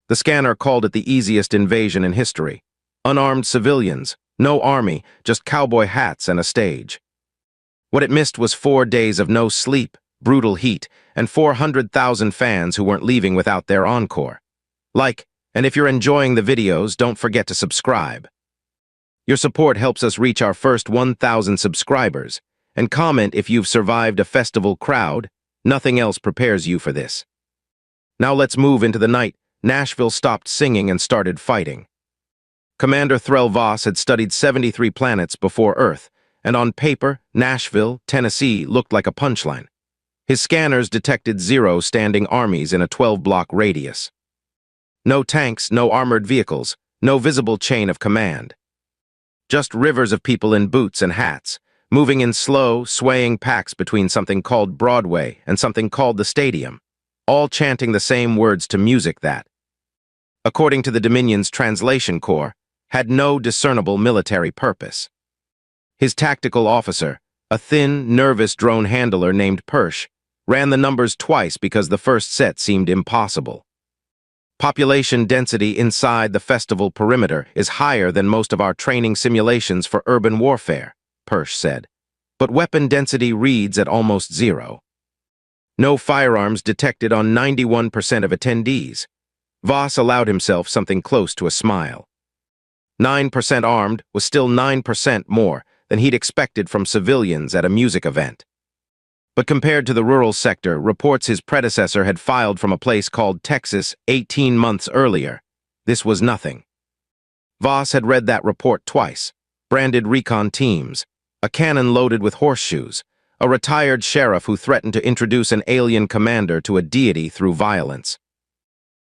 The scanner called it the easiest invasion in history. Unarmed civilians, no army, just cowboy hats and a stage. What it missed was 4 days of no sleep, brutal heat, and 400,000 fans who weren't leaving without their encore. Like, and if you're enjoying the videos, don't forget to subscribe. Your support helps us reach our first 1,000 subscribers, and comment if you've survived a festival crowd. Nothing else prepares you for this. Now let's move into the night. Nashville stopped singing and started fighting. Commander Threll Voss had studied 73 planets before Earth, and on paper, Nashville, Tennessee, looked like a punchline. His scanners detected 0 standing armies in a 12-block radius. No tanks, no armored vehicles, no visible chain of command. Just rivers of people in boots and hats, moving in slow, swaying packs between something called Broadway and something called the Stadium, all chanting the same words to music that, according to the Dominion's Translation Corps, had no discernible military purpose. His tactical officer, a thin, nervous drone handler named Persh, ran the numbers twice because the first set seemed impossible. Population density inside the festival perimeter is higher than most of our training simulations for urban warfare, Persh said, but weapon density reads at almost 0. No firearms detected on 91% of attendees. Voss allowed himself something close to a smile. 9% armed was still 9% more than he'd expected from civilians at a music event. But compared to the rural sector, reports his predecessor had filed from a place called Texas 18 months earlier, this was nothing. Voss had read that report twice. Branded recon teams, a cannon loaded with horseshoes, a retired sheriff who threatened to introduce an alien commander to a deity through violence.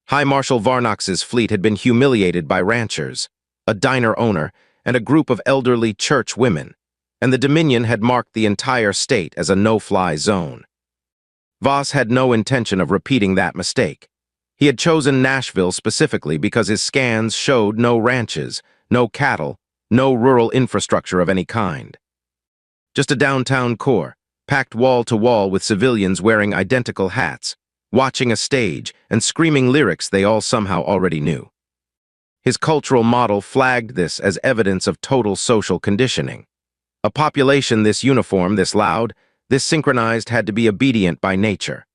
High Marshal Varnox's fleet had been humiliated by ranchers, a diner owner, and a group of elderly church women, and the Dominion had marked the entire state as a no-fly zone. Voss had no intention of repeating that mistake. He had chosen Nashville specifically because his scans showed no ranches, no cattle, no rural infrastructure of any kind. Just a downtown core, packed wall-to-wall with civilians wearing identical hats, watching a stage and screaming lyrics they all somehow already knew. His cultural model flagged this as evidence of total social conditioning. A population this uniform, this loud, this synchronized had to be obedient by nature.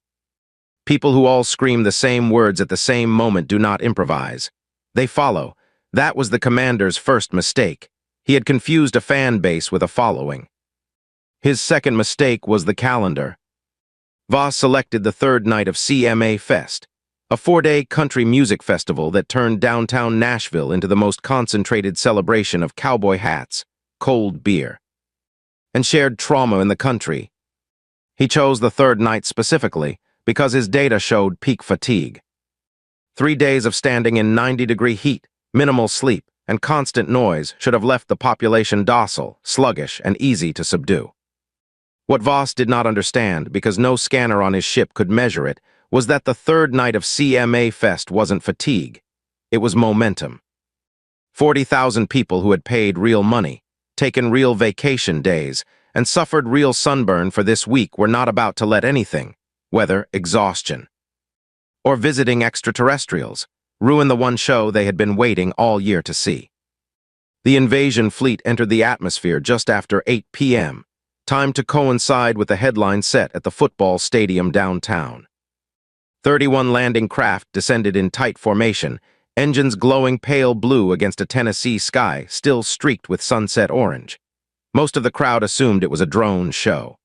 People who all scream the same words at the same moment do not improvise. They follow. That was the commander's first mistake. He had confused a fan base with a following. His second mistake was the calendar. Voss selected the third night of CMA Fest, a 4-day country music festival that turned downtown Nashville into the most concentrated celebration of cowboy hats, cold beer, and shared trauma in the country. He chose the third night specifically because his data showed peak fatigue. 3 days of standing in 90-degree heat, minimal sleep, and constant noise should have left the population docile, sluggish, and easy to subdue. What Voss did not understand, because no scanner on his ship could measure it, was that the third night of CMA Fest wasn't fatigue. It was momentum. 40,000 people who had paid real money, taken real vacation days, and suffered real sunburn for this week were not about to let anything, whether exhaustion or visiting extraterrestrials, ruin the one show they had been waiting all year to see. The invasion fleet entered the atmosphere just after 8 p.m., time to coincide with the headline set at the football stadium downtown. 31 landing craft descended in tight formation, engines glowing pale blue against a Tennessee sky still streaked with sunset orange. Most of the crowd assumed it was a drone show.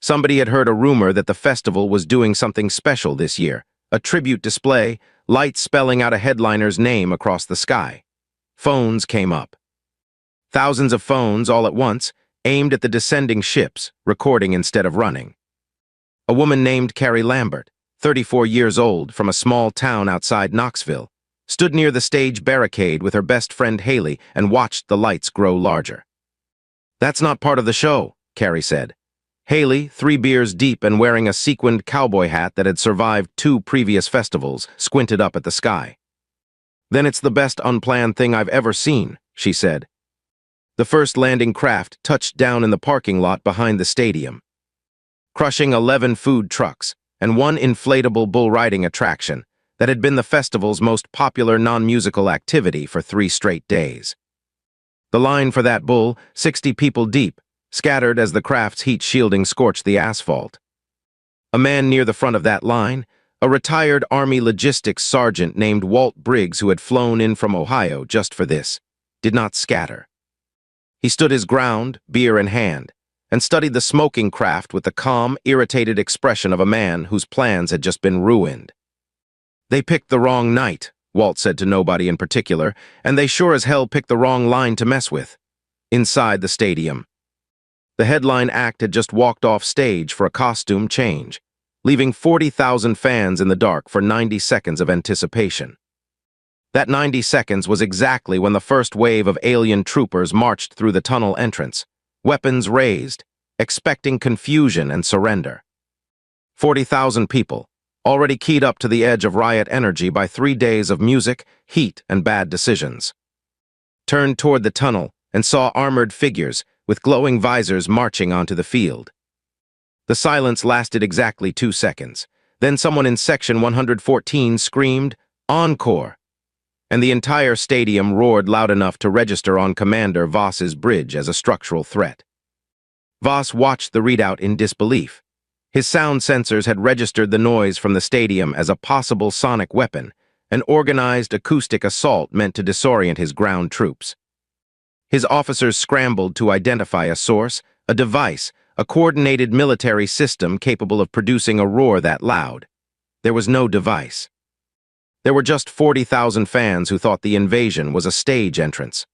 Somebody had heard a rumor that the festival was doing something special this year, a tribute display, lights spelling out a headliner's name across the sky. Phones came up. Thousands of phones all at once, aimed at the descending ships, recording instead of running. A woman named Carrie Lambert, 34 years old, from a small town outside Knoxville, stood near the stage barricade with her best friend Haley and watched the lights grow larger. "That's not part of the show," Carrie said. Haley, 3 beers deep and wearing a sequined cowboy hat that had survived 2 previous festivals, squinted up at the sky. "Then it's the best unplanned thing I've ever seen," she said. The first landing craft touched down in the parking lot behind the stadium, crushing 11 food trucks and 1 inflatable bull riding attraction. that had been the festival's most popular non-musical activity for 3 straight days. The line for that bull, 60 people deep, scattered as the craft's heat shielding scorched the asphalt. A man near the front of that line, a retired Army logistics sergeant named Walt Briggs who had flown in from Ohio just for this, did not scatter. He stood his ground, beer in hand, and studied the smoking craft with the calm, irritated expression of a man whose plans had just been ruined. "They picked the wrong night," Walt said to nobody in particular, "and they sure as hell picked the wrong line to mess with." Inside the stadium, the headline act had just walked off stage for a costume change, leaving 40,000 fans in the dark for 90 seconds of anticipation. That 90 seconds was exactly when the first wave of alien troopers marched through the tunnel entrance, weapons raised, expecting confusion and surrender. 40,000 people, already keyed up to the edge of riot energy by 3 days of music, heat, and bad decisions, turned toward the tunnel and saw armored figures with glowing visors marching onto the field. The silence lasted exactly 2 seconds. Then someone in Section 114 screamed, "Encore!" and the entire stadium roared loud enough to register on Commander Voss's bridge as a structural threat. Voss watched the readout in disbelief. His sound sensors had registered the noise from the stadium as a possible sonic weapon, an organized acoustic assault meant to disorient his ground troops. His officers scrambled to identify a source, a device, a coordinated military system capable of producing a roar that loud. There was no device. There were just 40,000 fans who thought the invasion was a stage entrance.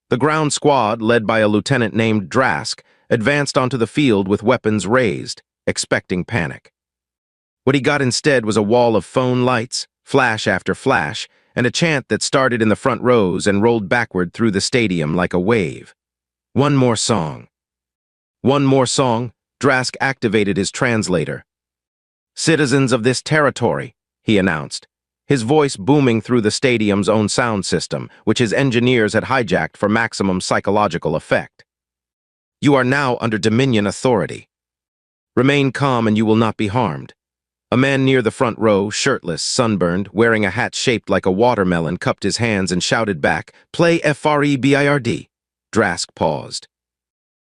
The ground squad, led by a lieutenant named Drask, advanced onto the field with weapons raised, expecting panic. What he got instead was a wall of phone lights, flash after flash, and a chant that started in the front rows and rolled backward through the stadium like a wave. "One more song." "One more song," Drask activated his translator. "Citizens of this territory," he announced, his voice booming through the stadium's own sound system, which his engineers had hijacked for maximum psychological effect. "You are now under Dominion authority. Remain calm and you will not be harmed." A man near the front row, shirtless, sunburned, wearing a hat shaped like a watermelon, cupped his hands and shouted back, "Play FREBIRD." Drask paused.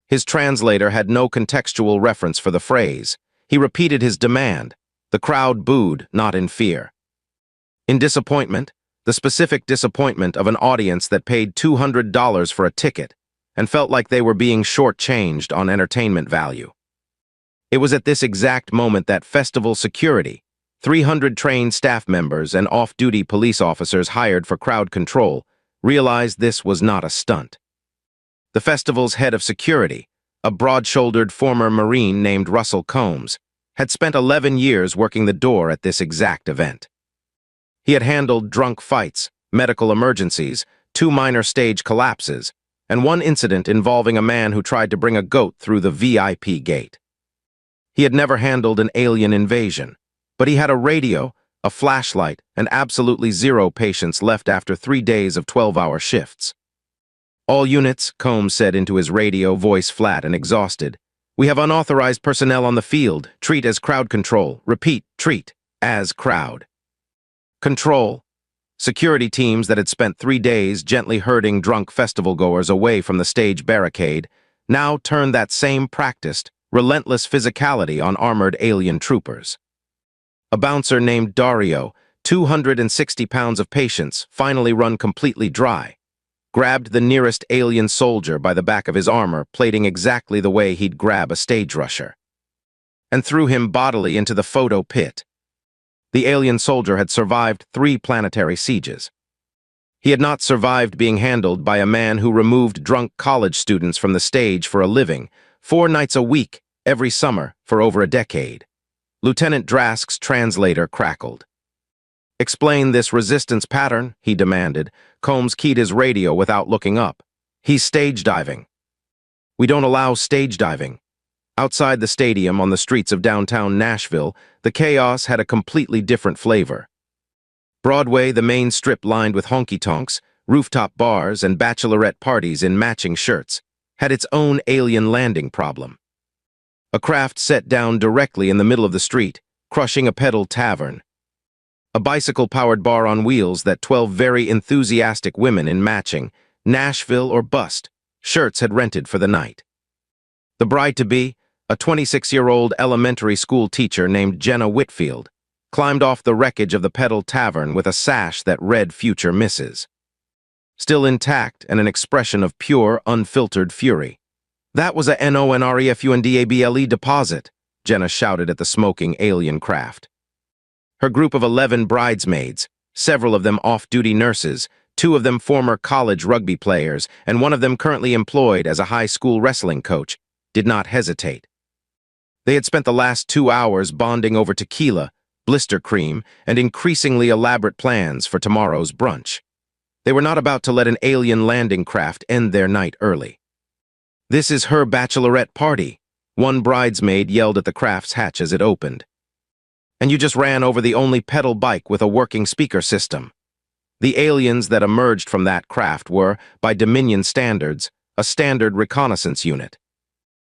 His translator had no contextual reference for the phrase. He repeated his demand. The crowd booed, not in fear. In disappointment, the specific disappointment of an audience that paid $200 for a ticket and felt like they were being shortchanged on entertainment value. It was at this exact moment that festival security, 300 trained staff members and off-duty police officers hired for crowd control, realized this was not a stunt. The festival's head of security, a broad-shouldered former Marine named Russell Combs, had spent 11 years working the door at this exact event. He had handled drunk fights, medical emergencies, 2 minor stage collapses, and 1 incident involving a man who tried to bring a goat through the VIP gate. He had never handled an alien invasion, but he had a radio, a flashlight, and absolutely 0 patients left after 3 days of 12-hour shifts. "All units," Combs said into his radio, voice flat and exhausted. "We have unauthorized personnel on the field. Treat as crowd control. Repeat, treat as crowd control." Security teams that had spent 3 days gently herding drunk festival-goers away from the stage barricade now turned that same practiced, relentless physicality on armored alien troopers. A bouncer named Dario, 260 pounds of patience, finally run completely dry, grabbed the nearest alien soldier by the back of his armor, plating exactly the way he'd grab a stage rusher, and threw him bodily into the photo pit. The alien soldier had survived 3 planetary sieges. He had not survived being handled by a man who removed drunk college students from the stage for a living, 4 nights a week, every summer, for over a decade. Lieutenant Drask's translator crackled. "Explain this resistance pattern," he demanded. Combs keyed his radio without looking up. "He's stage diving." "We don't allow stage diving." Outside the stadium on the streets of downtown Nashville, the chaos had a completely different flavor. Broadway, the main strip lined with honky-tonks, rooftop bars, and bachelorette parties in matching shirts, had its own alien landing problem. A craft set down directly in the middle of the street, crushing a pedal tavern. a bicycle-powered bar on wheels that 12 very enthusiastic women in matching Nashville or bust shirts had rented for the night. The bride-to-be, a 26-year-old elementary school teacher named Jenna Whitfield, climbed off the wreckage of the Pedal Tavern with a sash that read Future Misses. Still intact and an expression of pure, unfiltered fury. "That was a NONREFUNDABLE deposit," Jenna shouted at the smoking alien craft. Her group of 11 bridesmaids, several of them off-duty nurses, 2 of them former college rugby players, and 1 of them currently employed as a high school wrestling coach, did not hesitate. They had spent the last 2 hours bonding over tequila, blister cream, and increasingly elaborate plans for tomorrow's brunch. They were not about to let an alien landing craft end their night early. "This is her bachelorette party," one bridesmaid yelled at the craft's hatch as it opened. "And you just ran over the only pedal bike with a working speaker system." The aliens that emerged from that craft were, by Dominion standards, a standard reconnaissance unit.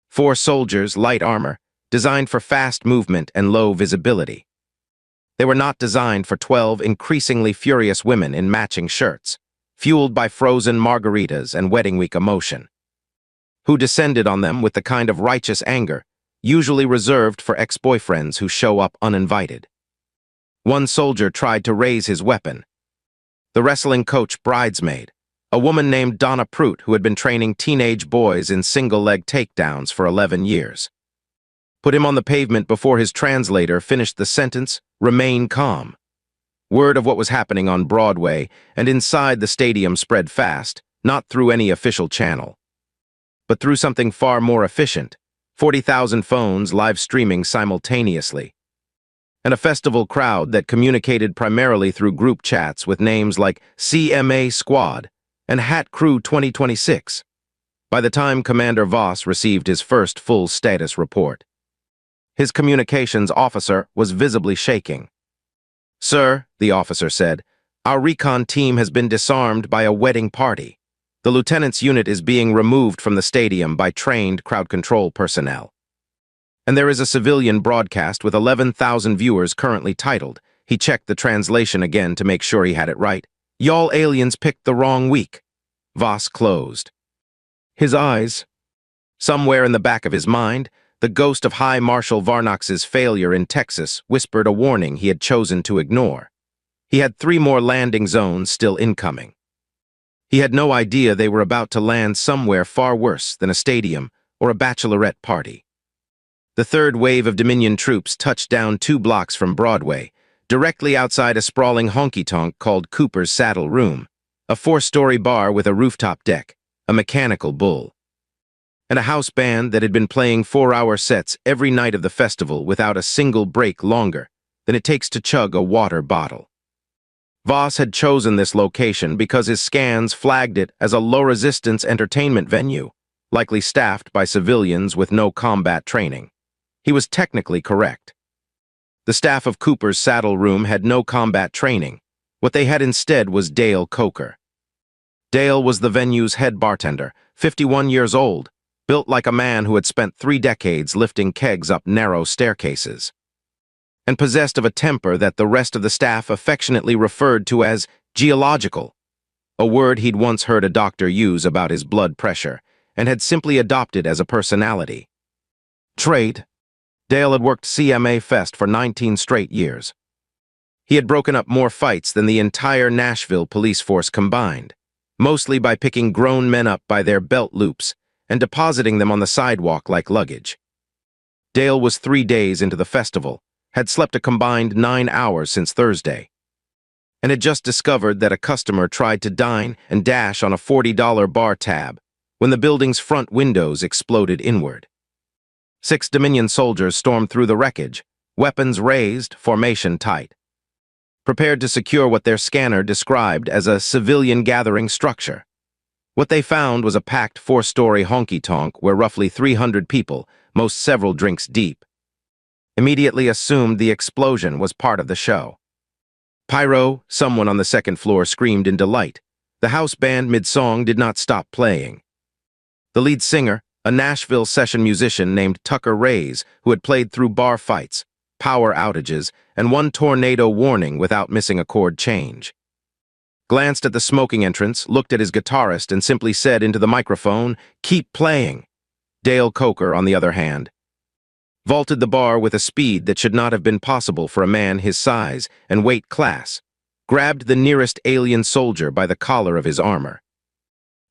4 soldiers, light armor, designed for fast movement and low visibility. They were not designed for 12 increasingly furious women in matching shirts, fueled by frozen margaritas and wedding week emotion, who descended on them with the kind of righteous anger usually reserved for ex-boyfriends who show up uninvited. One soldier tried to raise his weapon. The wrestling coach bridesmaid, a woman named Donna Pruitt who had been training teenage boys in single-leg takedowns for 11 years. Put him on the pavement before his translator finished the sentence, "Remain calm." Word of what was happening on Broadway and inside the stadium spread fast, not through any official channel, but through something far more efficient, 40,000 phones live streaming simultaneously, and a festival crowd that communicated primarily through group chats with names like CMA Squad and Hat Crew 2026. By the time Commander Voss received his first full status report, his communications officer was visibly shaking. "Sir," the officer said, "our recon team has been disarmed by a wedding party. The lieutenant's unit is being removed from the stadium by trained crowd control personnel. And there is a civilian broadcast with 11,000 viewers currently titled." He checked the translation again to make sure he had it right. "Y'all aliens picked the wrong week." Voss closed his eyes. Somewhere in the back of his mind, the ghost of High Marshal Varnox's failure in Texas whispered a warning he had chosen to ignore. He had 3 more landing zones still incoming. He had no idea they were about to land somewhere far worse than a stadium or a bachelorette party. The third wave of Dominion troops touched down 2 blocks from Broadway, directly outside a sprawling honky-tonk called Cooper's Saddle Room, a 4-story bar with a rooftop deck, a mechanical bull, and a house band that had been playing 4-hour sets every night of the festival without a single break longer than it takes to chug a water bottle. Voss had chosen this location because his scans flagged it as a low-resistance entertainment venue, likely staffed by civilians with no combat training. He was technically correct. The staff of Cooper's Saddle Room had no combat training. What they had instead was Dale Coker. Dale was the venue's head bartender, 51 years old, built like a man who had spent 3 decades lifting kegs up narrow staircases, and possessed of a temper that the rest of the staff affectionately referred to as geological, a word he'd once heard a doctor use about his blood pressure, and had simply adopted as a personality trait. Dale had worked CMA Fest for 19 straight years. He had broken up more fights than the entire Nashville police force combined, mostly by picking grown men up by their belt loops and depositing them on the sidewalk like luggage. Dale was 3 days into the festival, had slept a combined 9 hours since Thursday, and had just discovered that a customer tried to dine and dash on a $40 bar tab when the building's front windows exploded inward. 6 Dominion soldiers stormed through the wreckage, weapons raised, formation tight, prepared to secure what their scanner described as a civilian gathering structure. What they found was a packed 4-story honky-tonk where roughly 300 people, most several drinks deep, immediately assumed the explosion was part of the show. "Pyro," someone on the 2nd floor screamed in delight. The house band mid-song did not stop playing. The lead singer, a Nashville session musician named Tucker Reyes, who had played through bar fights, power outages, and one tornado warning without missing a chord change. Glanced at the smoking entrance, looked at his guitarist, and simply said into the microphone, "Keep playing." Dale Coker, on the other hand, vaulted the bar with a speed that should not have been possible for a man his size and weight class, grabbed the nearest alien soldier by the collar of his armor,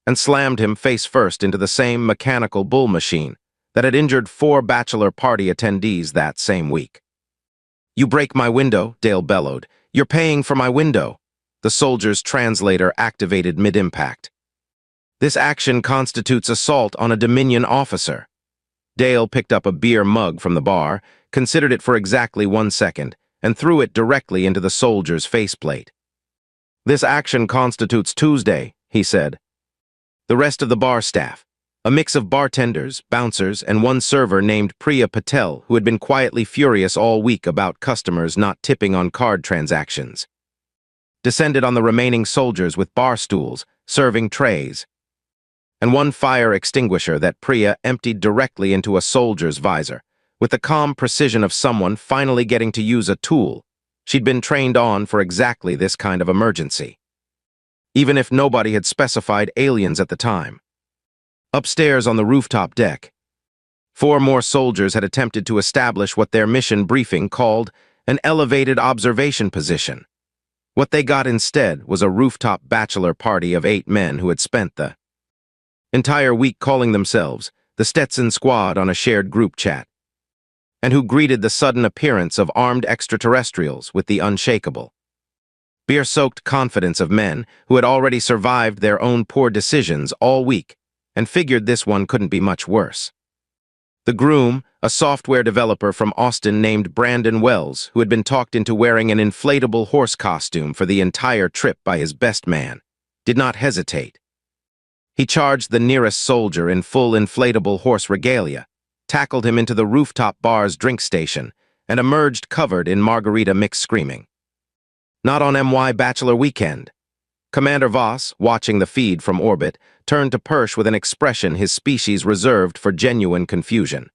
and slammed him face first into the same mechanical bull machine that had injured 4 bachelor party attendees that same week. "You break my window," Dale bellowed. "You're paying for my window." The soldier's translator activated mid-impact. "This action constitutes assault on a Dominion officer." Dale picked up a beer mug from the bar, considered it for exactly 1 second, and threw it directly into the soldier's faceplate. "This action constitutes Tuesday," he said. The rest of the bar staff, a mix of bartenders, bouncers, and one server named Priya Patel, who had been quietly furious all week about customers not tipping on card transactions, descended on the remaining soldiers with bar stools, serving trays, and one fire extinguisher that Priya emptied directly into a soldier's visor, with the calm precision of someone finally getting to use a tool she'd been trained on for exactly this kind of emergency, even if nobody had specified aliens at the time. Upstairs on the rooftop deck, 4 more soldiers had attempted to establish what their mission briefing called an elevated observation position. What they got instead was a rooftop bachelor party of 8 men who had spent the entire week calling themselves the Stetson Squad on a shared group chat, and who greeted the sudden appearance of armed extraterrestrials with the unshakable, beer-soaked confidence of men who had already survived their own poor decisions all week and figured this one couldn't be much worse. The groom, a software developer from Austin named Brandon Wells, who had been talked into wearing an inflatable horse costume for the entire trip by his best man, did not hesitate. He charged the nearest soldier in full inflatable horse regalia, tackled him into the rooftop bar's drink station, and emerged covered in margarita mix screaming. Not on MY Bachelor Weekend. Commander Voss, watching the feed from orbit, turned to Persh with an expression his species reserved for genuine confusion.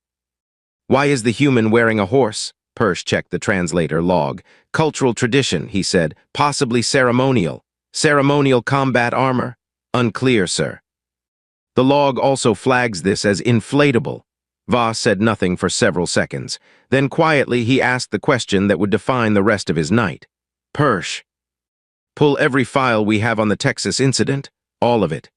"Why is the human wearing a horse?" Persh checked the translator log. "Cultural tradition," he said. "Possibly ceremonial. Ceremonial combat armor?" "Unclear, sir." "The log also flags this as inflatable." Voss said nothing for several seconds. Then quietly he asked the question that would define the rest of his night. "Persh, pull every file we have on the Texas incident, all of it."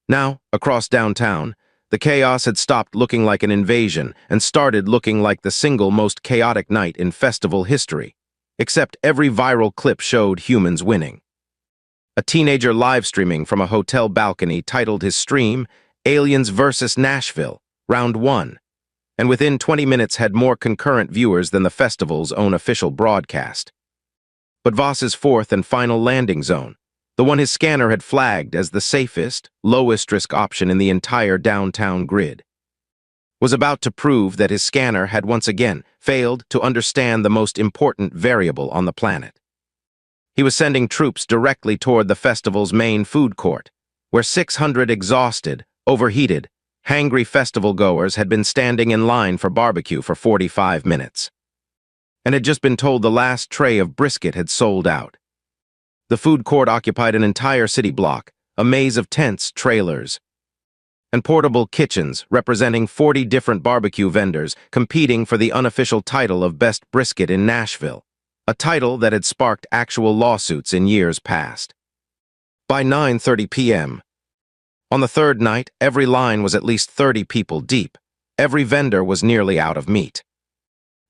Now, across downtown, the chaos had stopped looking like an invasion and started looking like the single most chaotic night in festival history, except every viral clip showed humans winning. A teenager live-streaming from a hotel balcony titled his stream, "Aliens vs. Nashville, Round 1, and within 20 minutes had more concurrent viewers than the festival's own official broadcast. But Voss's 4th and final landing zone, the one his scanner had flagged as the safest, lowest-risk option in the entire downtown grid, was about to prove that his scanner had once again failed to understand the most important variable on the planet. He was sending troops directly toward the festival's main food court, where 600 exhausted, overheated, hangry festival-goers had been standing in line for barbecue for 45 minutes, and had just been told the last tray of brisket had sold out. The food court occupied an entire city block, a maze of tents, trailers, and portable kitchens representing 40 different barbecue vendors competing for the unofficial title of Best Brisket in Nashville, a title that had sparked actual lawsuits in years past. By 9:30 p.m., on the 3rd night, every line was at least 30 people deep. Every vendor was nearly out of meat.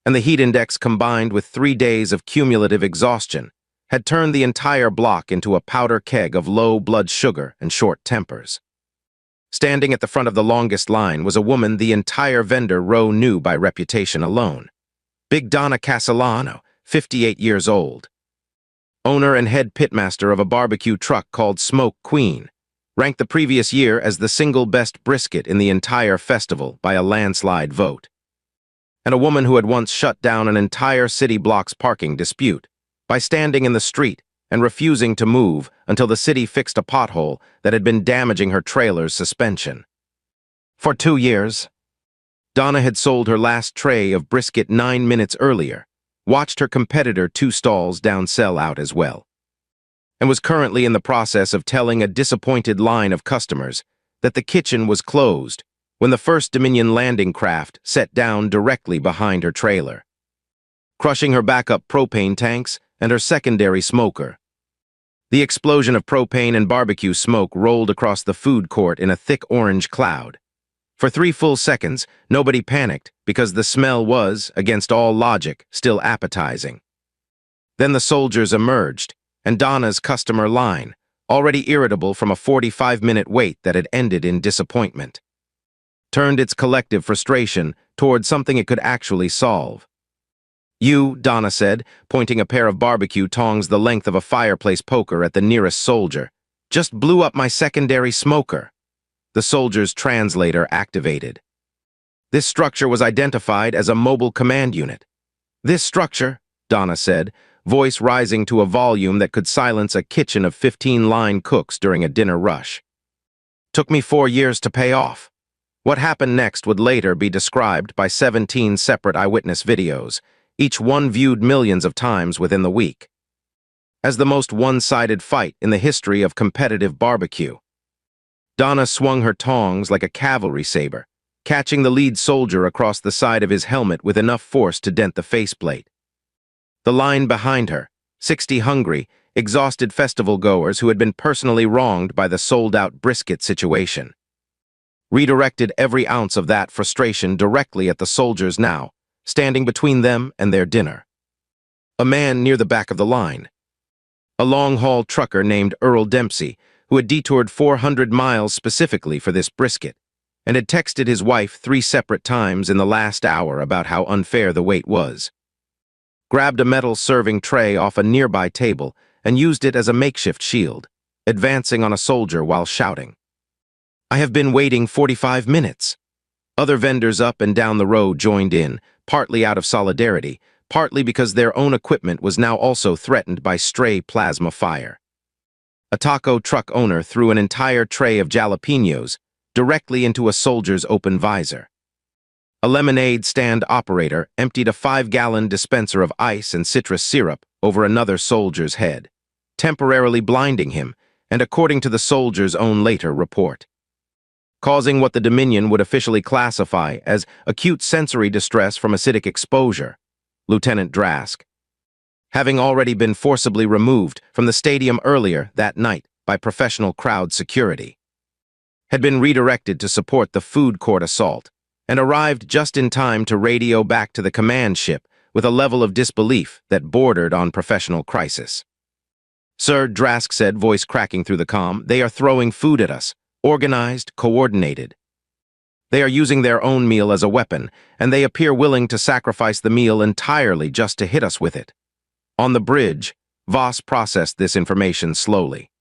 And the heat index, combined with 3 days of cumulative exhaustion, had turned the entire block into a powder keg of low blood sugar and short tempers. Standing at the front of the longest line was a woman the entire vendor row knew by reputation alone. Big Donna Castellano, 58 years old. Owner and head pitmaster of a barbecue truck called Smoke Queen, ranked the previous year as the single best brisket in the entire festival by a landslide vote. And a woman who had once shut down an entire city block's parking dispute by standing in the street and refusing to move until the city fixed a pothole that had been damaging her trailer's suspension. For 2 years, Donna had sold her last tray of brisket 9 minutes earlier, watched her competitor 2 stalls down sell out as well, and was currently in the process of telling a disappointed line of customers that the kitchen was closed when the first Dominion landing craft set down directly behind her trailer, crushing her backup propane tanks and her secondary smoker. The explosion of propane and barbecue smoke rolled across the food court in a thick orange cloud. For 3 full seconds, nobody panicked because the smell was, against all logic, still appetizing. Then the soldiers emerged, and Donna's customer line, already irritable from a 45-minute wait that had ended in disappointment, turned its collective frustration toward something it could actually solve. "You," Donna said, pointing a pair of barbecue tongs the length of a fireplace poker at the nearest soldier, "just blew up my secondary smoker." The soldier's translator activated. This structure was identified as a mobile command unit. "This structure," Donna said, voice rising to a volume that could silence a kitchen of 15-line cooks during a dinner rush, "took me 4 years to pay off." What happened next would later be described by 17 separate eyewitness videos, each one viewed millions of times within the week, as the most one-sided fight in the history of competitive barbecue. Donna swung her tongs like a cavalry saber, catching the lead soldier across the side of his helmet with enough force to dent the faceplate. The line behind her, 60 hungry, exhausted festival-goers who had been personally wronged by the sold-out brisket situation, redirected every ounce of that frustration directly at the soldiers now, standing between them and their dinner. A man near the back of the line, a long-haul trucker named Earl Dempsey, who had detoured 400 miles specifically for this brisket, and had texted his wife 3 separate times in the last hour about how unfair the wait was, grabbed a metal serving tray off a nearby table and used it as a makeshift shield, advancing on a soldier while shouting, "I have been waiting 45 minutes." Other vendors up and down the road joined in, partly out of solidarity, partly because their own equipment was now also threatened by stray plasma fire. A taco truck owner threw an entire tray of jalapenos directly into a soldier's open visor. A lemonade stand operator emptied a 5-gallon dispenser of ice and citrus syrup over another soldier's head, temporarily blinding him, and according to the soldier's own later report, causing what the Dominion would officially classify as acute sensory distress from acidic exposure. Lieutenant Drask, having already been forcibly removed from the stadium earlier that night by professional crowd security, had been redirected to support the food court assault and arrived just in time to radio back to the command ship with a level of disbelief that bordered on professional crisis. "Sir," Drask said, voice cracking through the comm, "they are throwing food at us. Organized, coordinated. They are using their own meal as a weapon, and they appear willing to sacrifice the meal entirely just to hit us with it." On the bridge, Voss processed this information slowly.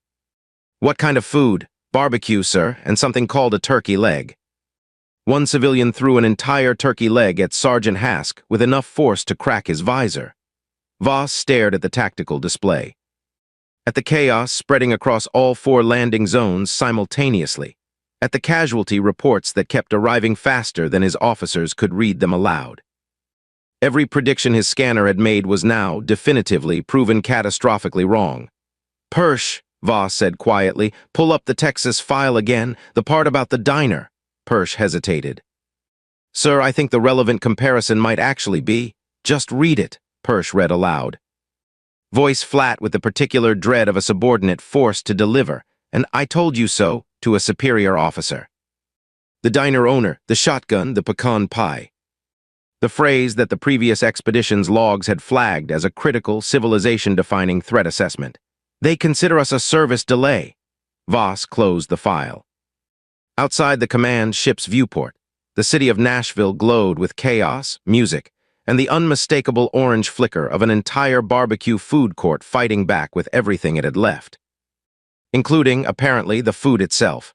"What kind of food?" "Barbecue, sir, and something called a turkey leg." One civilian threw an entire turkey leg at Sergeant Hask with enough force to crack his visor. Voss stared at the tactical display, at the chaos spreading across all 4 landing zones simultaneously, at the casualty reports that kept arriving faster than his officers could read them aloud. Every prediction his scanner had made was now, definitively, proven catastrophically wrong. "Persh," Voss said quietly, "pull up the Texas file again, the part about the diner." Persh hesitated. "Sir, I think the relevant comparison might actually be, just read it," Persh read aloud, voice flat with the particular dread of a subordinate forced to deliver, "and I told you so," to a superior officer. The diner owner, the shotgun, the pecan pie. The phrase that the previous expedition's logs had flagged as a critical, civilization-defining threat assessment. "They consider us a service delay." Voss closed the file. Outside the command ship's viewport, the city of Nashville glowed with chaos, music, and the unmistakable orange flicker of an entire barbecue food court fighting back with everything it had left, including, apparently, the food itself.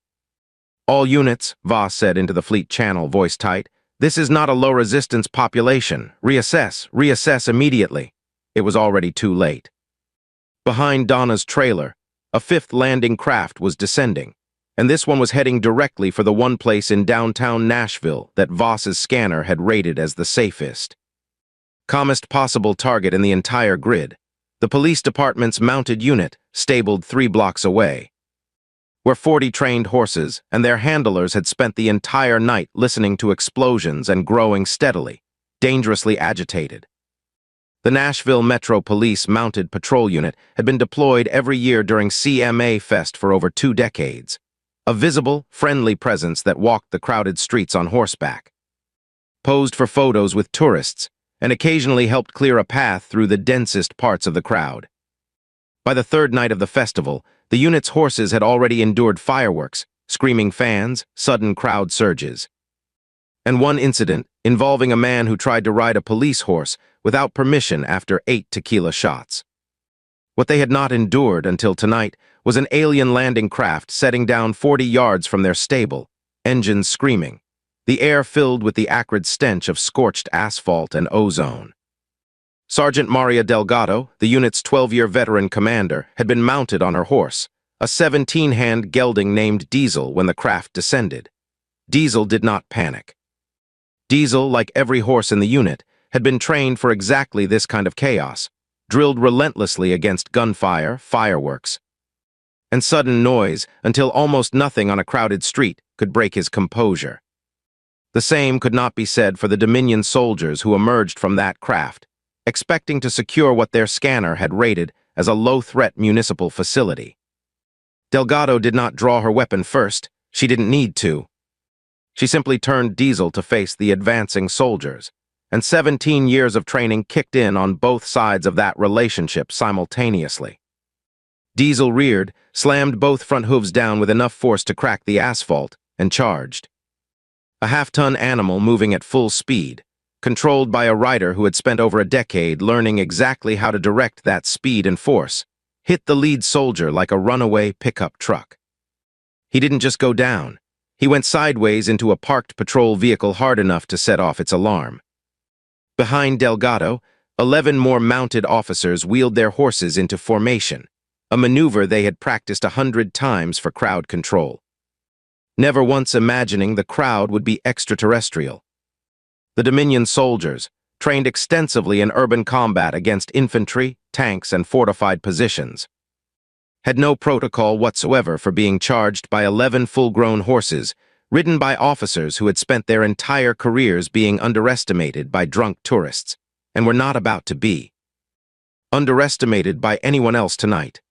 "All units," Voss said into the fleet channel, voice tight, "this is not a low-resistance population. Reassess immediately." It was already too late. Behind Donna's trailer, a 5th landing craft was descending, and this one was heading directly for the one place in downtown Nashville that Voss's scanner had rated as the safest. calmest possible target in the entire grid, the police department's mounted unit stabled 3 blocks away, where 40 trained horses and their handlers had spent the entire night listening to explosions and growing steadily, dangerously agitated. The Nashville Metro Police Mounted Patrol Unit had been deployed every year during CMA Fest for over 2 decades, a visible, friendly presence that walked the crowded streets on horseback, posed for photos with tourists, and occasionally helped clear a path through the densest parts of the crowd. By the 3rd night of the festival, the unit's horses had already endured fireworks, screaming fans, sudden crowd surges, and one incident involving a man who tried to ride a police horse without permission after 8 tequila shots. What they had not endured until tonight was an alien landing craft setting down 40 yards from their stable, engines screaming, the air filled with the acrid stench of scorched asphalt and ozone. Sergeant Maria Delgado, the unit's 12-year veteran commander, had been mounted on her horse, a 17-hand gelding named Diesel, when the craft descended. Diesel did not panic. Diesel, like every horse in the unit, had been trained for exactly this kind of chaos, drilled relentlessly against gunfire, fireworks, and sudden noise until almost nothing on a crowded street could break his composure. The same could not be said for the Dominion soldiers who emerged from that craft, expecting to secure what their scanner had rated as a low-threat municipal facility. Delgado did not draw her weapon first. She didn't need to. She simply turned Diesel to face the advancing soldiers, and 17 years of training kicked in on both sides of that relationship simultaneously. Diesel reared, slammed both front hooves down with enough force to crack the asphalt, and charged. A half-ton animal moving at full speed, controlled by a rider who had spent over a decade learning exactly how to direct that speed and force, hit the lead soldier like a runaway pickup truck. He didn't just go down. He went sideways into a parked patrol vehicle hard enough to set off its alarm. Behind Delgado, 11 more mounted officers wheeled their horses into formation, a maneuver they had practiced 100 times for crowd control, never once imagining the crowd would be extraterrestrial. The Dominion soldiers, trained extensively in urban combat against infantry, tanks, and fortified positions, had no protocol whatsoever for being charged by 11 full-grown horses, ridden by officers who had spent their entire careers being underestimated by drunk tourists, and were not about to be underestimated by anyone else tonight.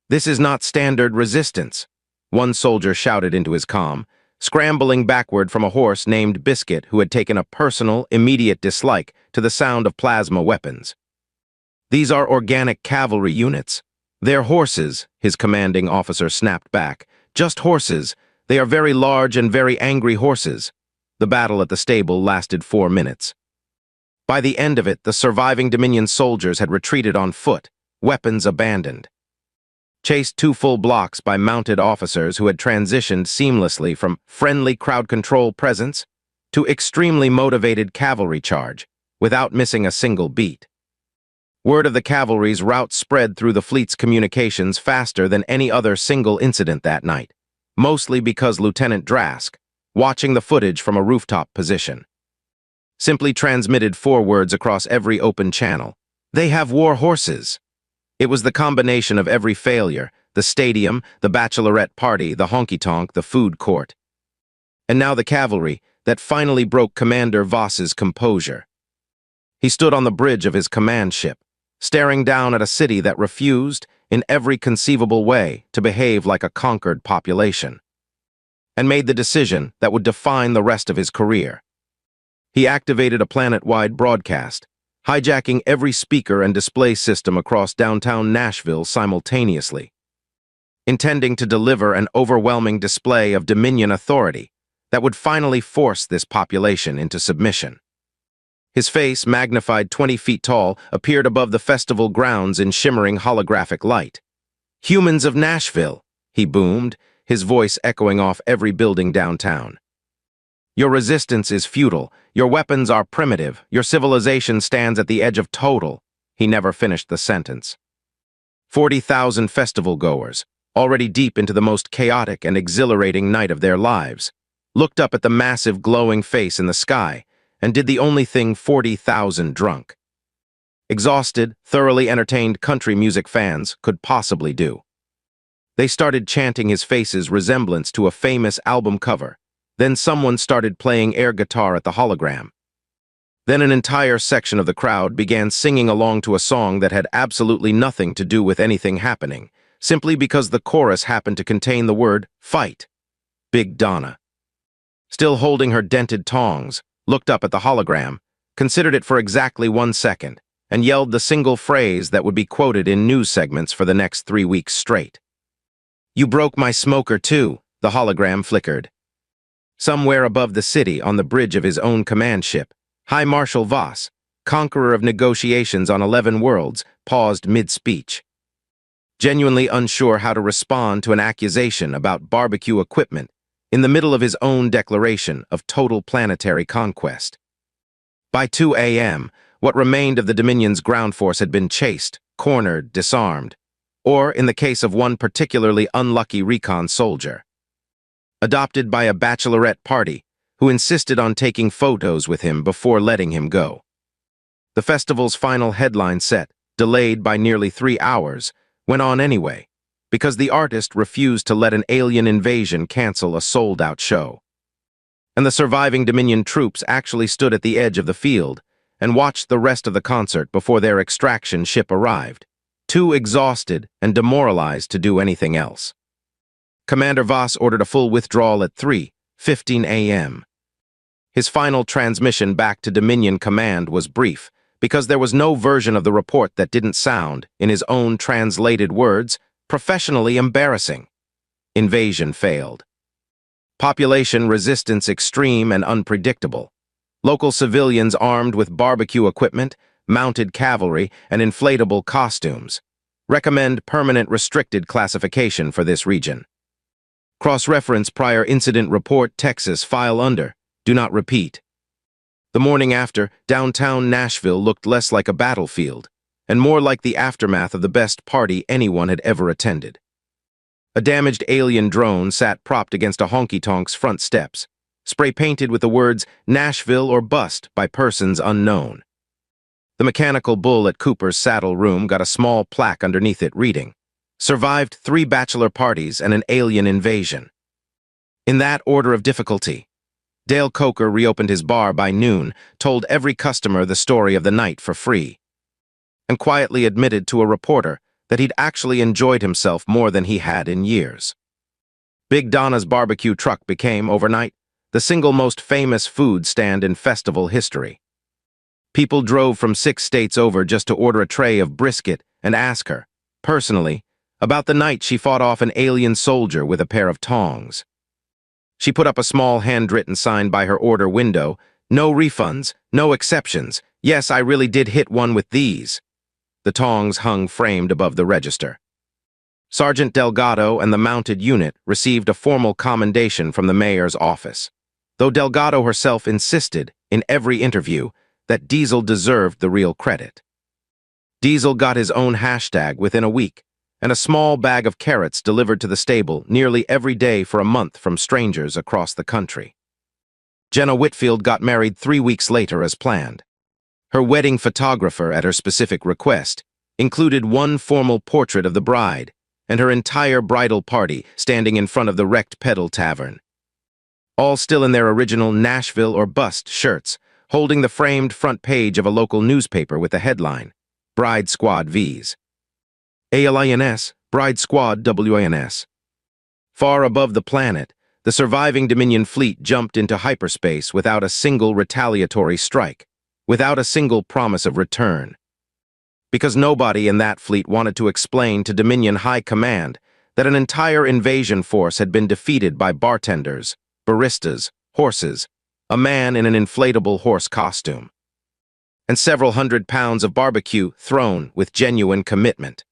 "This is not standard resistance," one soldier shouted into his comm, scrambling backward from a horse named Biscuit who had taken a personal, immediate dislike to the sound of plasma weapons. "These are organic cavalry units. They're horses," his commanding officer snapped back. "Just horses. They are very large and very angry horses." The battle at the stable lasted 4 minutes. By the end of it, the surviving Dominion soldiers had retreated on foot, weapons abandoned, chased 2 full blocks by mounted officers who had transitioned seamlessly from friendly crowd control presence to extremely motivated cavalry charge, without missing a single beat. Word of the cavalry's rout spread through the fleet's communications faster than any other single incident that night, mostly because Lieutenant Drask, watching the footage from a rooftop position, simply transmitted 4 words across every open channel: "They have war horses." It was the combination of every failure: the stadium, the bachelorette party, the honky-tonk, the food court, and now the cavalry, that finally broke Commander Voss's composure. He stood on the bridge of his command ship, staring down at a city that refused, in every conceivable way, to behave like a conquered population, and made the decision that would define the rest of his career. He activated a planet-wide broadcast, hijacking every speaker and display system across downtown Nashville simultaneously, intending to deliver an overwhelming display of Dominion authority that would finally force this population into submission. His face, magnified 20 feet tall, appeared above the festival grounds in shimmering holographic light. "Humans of Nashville," he boomed, his voice echoing off every building downtown. "Your resistance is futile, your weapons are primitive, your civilization stands at the edge of total." He never finished the sentence. 40,000 festival-goers, already deep into the most chaotic and exhilarating night of their lives, looked up at the massive glowing face in the sky and did the only thing 40,000 drunk, exhausted, thoroughly entertained country music fans could possibly do. They started chanting his face's resemblance to a famous album cover. Then someone started playing air guitar at the hologram. Then an entire section of the crowd began singing along to a song that had absolutely nothing to do with anything happening, simply because the chorus happened to contain the word fight. Big Donna, still holding her dented tongs, looked up at the hologram, considered it for exactly 1 second, and yelled the single phrase that would be quoted in news segments for the next 3 weeks straight. "You broke my smoker too," the hologram flickered. Somewhere above the city, on the bridge of his own command ship, High Marshal Voss, conqueror of negotiations on 11 worlds, paused mid-speech. Genuinely unsure how to respond to an accusation about barbecue equipment in the middle of his own declaration of total planetary conquest. By 2 a.m., what remained of the Dominion's ground force had been chased, cornered, disarmed, or, in the case of one particularly unlucky recon soldier, adopted by a bachelorette party who insisted on taking photos with him before letting him go. The festival's final headline set, delayed by nearly 3 hours, went on anyway, because the artist refused to let an alien invasion cancel a sold-out show. And the surviving Dominion troops actually stood at the edge of the field and watched the rest of the concert before their extraction ship arrived, too exhausted and demoralized to do anything else. Commander Voss ordered a full withdrawal at 3:15 a.m. His final transmission back to Dominion Command was brief, because there was no version of the report that didn't sound, in his own translated words, professionally embarrassing. Invasion failed. Population resistance extreme and unpredictable. Local civilians armed with barbecue equipment, mounted cavalry, and inflatable costumes. Recommend permanent restricted classification for this region. Cross-reference prior incident report Texas file under. Do not repeat. The morning after, downtown Nashville looked less like a battlefield, and more like the aftermath of the best party anyone had ever attended. A damaged alien drone sat propped against a honky-tonk's front steps, spray-painted with the words "Nashville or Bust" by persons unknown. The mechanical bull at Cooper's saddle room got a small plaque underneath it reading, "Survived 3 bachelor parties and an alien invasion." In that order of difficulty, Dale Coker reopened his bar by noon, told every customer the story of the night for free, and quietly admitted to a reporter that he'd actually enjoyed himself more than he had in years. Big Donna's barbecue truck became, overnight, the single most famous food stand in festival history. People drove from 6 states over just to order a tray of brisket and ask her, personally, about the night she fought off an alien soldier with a pair of tongs. She put up a small handwritten sign by her order window, "No refunds, no exceptions. Yes, I really did hit one with these." The tongs hung framed above the register. Sergeant Delgado and the mounted unit received a formal commendation from the mayor's office, though Delgado herself insisted, in every interview, that Diesel deserved the real credit. Diesel got his own hashtag within a week, and a small bag of carrots delivered to the stable nearly every day for a month from strangers across the country. Jenna Whitfield got married 3 weeks later as planned. Her wedding photographer, at her specific request, included one formal portrait of the bride and her entire bridal party standing in front of the Wrecked Pedal Tavern, all still in their original Nashville or Bust shirts, holding the framed front page of a local newspaper with the headline, "Bride Squad Vs. ALINS, Bride Squad WINS. Far above the planet, the surviving Dominion fleet jumped into hyperspace without a single retaliatory strike, without a single promise of return. Because nobody in that fleet wanted to explain to Dominion High Command that an entire invasion force had been defeated by bartenders, baristas, horses, a man in an inflatable horse costume, and several hundred pounds of barbecue thrown with genuine commitment.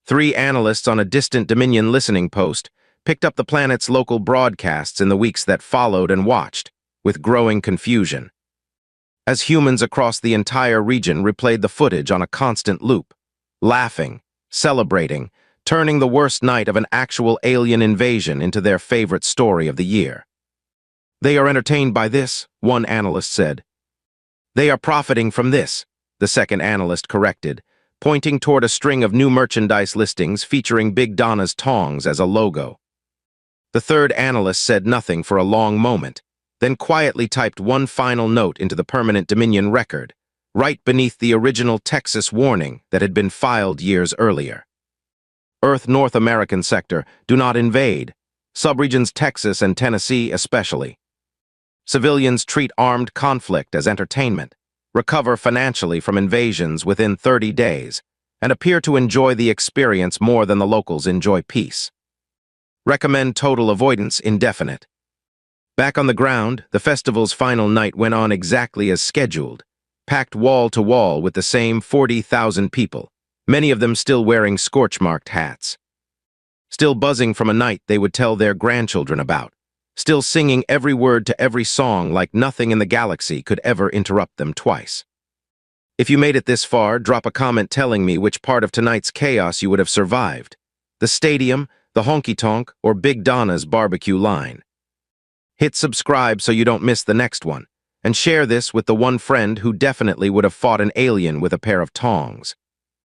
3 analysts on a distant Dominion listening post picked up the planet's local broadcasts in the weeks that followed and watched, with growing confusion, as humans across the entire region replayed the footage on a constant loop, laughing, celebrating, turning the worst night of an actual alien invasion into their favorite story of the year. "They are entertained by this," one analyst said, They are profiting from this, the second analyst corrected, pointing toward a string of new merchandise listings featuring Big Donna's tongs as a logo. The third analyst said nothing for a long moment, then quietly typed one final note into the permanent Dominion record, right beneath the original Texas warning that had been filed years earlier. Earth North American sector, do not invade. Subregions Texas and Tennessee especially. Civilians treat armed conflict as entertainment, recover financially from invasions within 30 days, and appear to enjoy the experience more than the locals enjoy peace. Recommend total avoidance indefinite. Back on the ground, the festival's final night went on exactly as scheduled, packed wall to wall with the same 40,000 people, many of them still wearing scorch-marked hats. Still buzzing from a night they would tell their grandchildren about, still singing every word to every song like nothing in the galaxy could ever interrupt them twice. If you made it this far, drop a comment telling me which part of tonight's chaos you would have survived: the stadium, the honky-tonk, or Big Donna's barbecue line. Hit subscribe so you don't miss the next one, and share this with the one friend who definitely would have fought an alien with a pair of tongs.